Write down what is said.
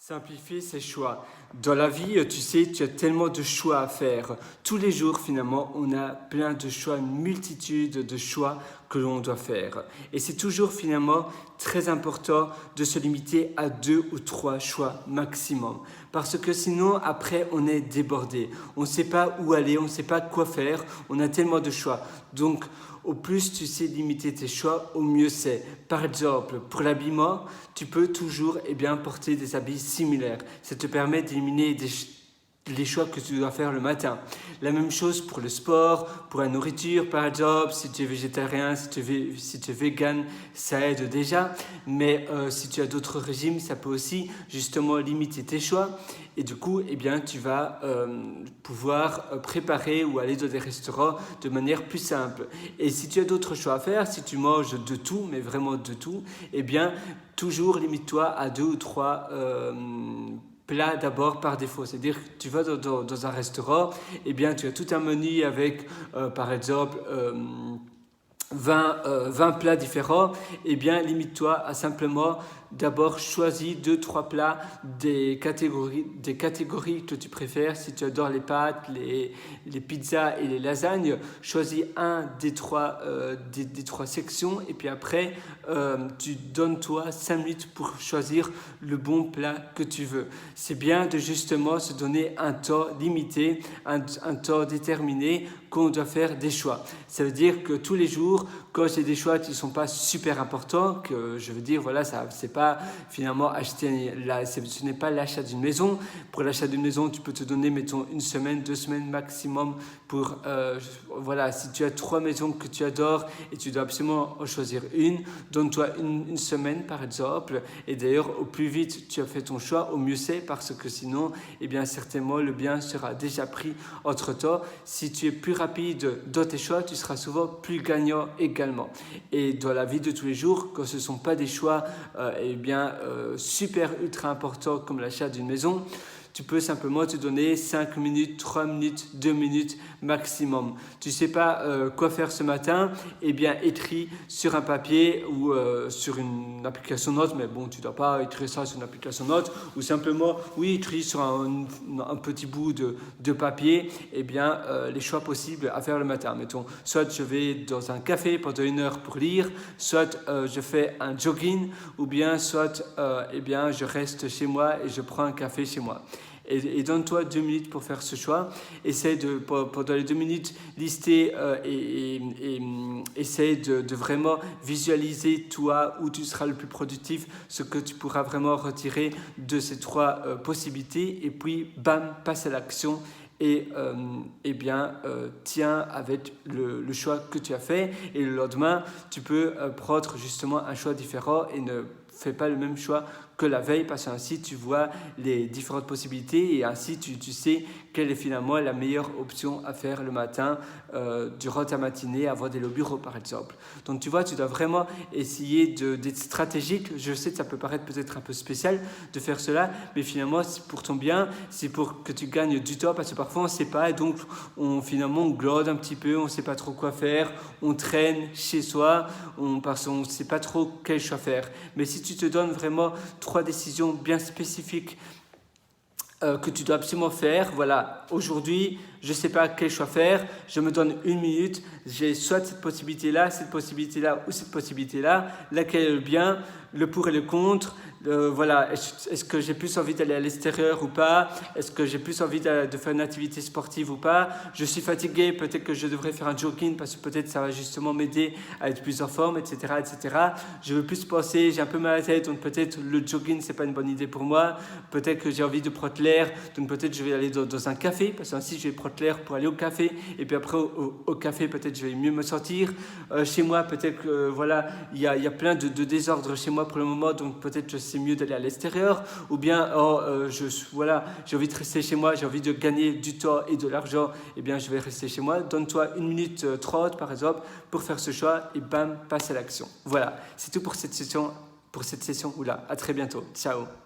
Simplifier ses choix. Dans la vie, tu sais, tu as tellement de choix à faire. Tous les jours, finalement, on a plein de choix, une multitude de choix que l'on doit faire. Et c'est toujours, finalement, très important de se limiter à 2 ou 3 choix maximum. Parce que sinon, après, on est débordé. On ne sait pas où aller, on ne sait pas quoi faire. On a tellement de choix. Donc, au plus tu sais limiter tes choix, au mieux c'est. Par exemple, pour l'habillement, tu peux toujours porter des habits similaires. Ça te permet d'éliminer les choix que tu dois faire le matin. La même chose pour le sport, pour la nourriture, par exemple, si tu es végétarien, si tu es vegan, ça aide déjà. Mais si tu as d'autres régimes, ça peut aussi justement limiter tes choix. Et du coup, tu vas pouvoir préparer ou aller dans des restaurants de manière plus simple. Et si tu as d'autres choix à faire, si tu manges de tout, mais vraiment de tout, toujours limite-toi à 2 ou 3 plats d'abord par défaut. C'est-à-dire que tu vas dans un restaurant, tu as tout un menu avec, par exemple, 20 plats différents, limite-toi à simplement d'abord choisir 2-3 plats des catégories que tu préfères. Si tu adores les pâtes, les pizzas et les lasagnes, choisis un des trois sections et puis après tu donnes-toi 5 minutes pour choisir le bon plat que tu veux. C'est bien de justement se donner un temps limité, un temps déterminé qu'on doit faire des choix. Ça veut dire que tous les jours, quand j'ai des choix qui ne sont pas super importants, que je veux dire, voilà, ça c'est pas finalement ce n'est pas l'achat d'une maison. Pour l'achat d'une maison, tu peux te donner, mettons, 1 semaine, 2 semaines maximum pour, si tu as 3 maisons que tu adores et tu dois absolument en choisir une, donne-toi une semaine par exemple. Et d'ailleurs, au plus vite tu as fait ton choix, au mieux c'est, parce que sinon, certainement, le bien sera déjà pris entre-temps. Si tu es plus rapide dans tes choix, tu seras souvent plus gagnant également. Et dans la vie de tous les jours, quand ce ne sont pas des choix super ultra importants comme l'achat d'une maison, tu peux simplement te donner 5 minutes, 3 minutes, 2 minutes maximum. Tu ne sais pas quoi faire ce matin, écris sur un papier ou sur une application note, mais bon, tu ne dois pas écrire ça sur une application note, ou simplement, écris sur un petit bout de papier, les choix possibles à faire le matin. Mettons, soit je vais dans un café pendant 1 heure pour lire, soit je fais un jogging, ou bien soit je reste chez moi et je prends un café chez moi. Et donne-toi 2 minutes pour faire ce choix. Essaye pendant les 2 minutes, lister essaye de vraiment visualiser toi où tu seras le plus productif, ce que tu pourras vraiment retirer de ces 3 possibilités. Et puis, bam, passe à l'action. Tiens avec le choix que tu as fait. Et le lendemain, tu peux prendre justement un choix différent et ne fais pas le même choix que la veille, parce qu'ainsi tu vois les différentes possibilités et ainsi tu sais quelle est finalement la meilleure option à faire le matin durant ta matinée avant d'aller au bureau par exemple. Donc tu vois, tu dois vraiment essayer d'être stratégique. Je sais que ça peut paraître peut-être un peu spécial de faire cela, mais finalement c'est pour ton bien, c'est pour que tu gagnes du temps, parce que parfois on ne sait pas et donc on glode un petit peu, on ne sait pas trop quoi faire, on traîne chez soi, parce qu'on ne sait pas trop quel choix faire. Mais si tu te donnes vraiment 3 décisions bien spécifiques que tu dois absolument faire. Voilà, aujourd'hui, je ne sais pas quel choix faire, je me donne 1 minute, j'ai soit cette possibilité-là ou cette possibilité-là, laquelle est le bien, le pour et le contre. Est-ce que j'ai plus envie d'aller à l'extérieur ou pas? Est-ce que j'ai plus envie de faire une activité sportive ou pas? Je suis fatigué, peut-être que je devrais faire un jogging parce que peut-être ça va justement m'aider à être plus en forme, etc., etc. Je veux plus penser, j'ai un peu mal à la tête, donc peut-être le jogging c'est pas une bonne idée pour moi. Peut-être que j'ai envie de prendre l'air, donc peut-être je vais aller dans un café, parce que ainsi je vais prendre l'air pour aller au café, et puis après au café peut-être je vais mieux me sentir. Chez moi peut-être que il y a plein de désordre chez moi pour le moment, donc peut-être que c'est mieux d'aller à l'extérieur, ou bien j'ai envie de rester chez moi, j'ai envie de gagner du temps et de l'argent, je vais rester chez moi. Donne-toi 1 minute 30 par exemple pour faire ce choix et bam, passe à l'action. Voilà, c'est tout pour cette session. À très bientôt. Ciao.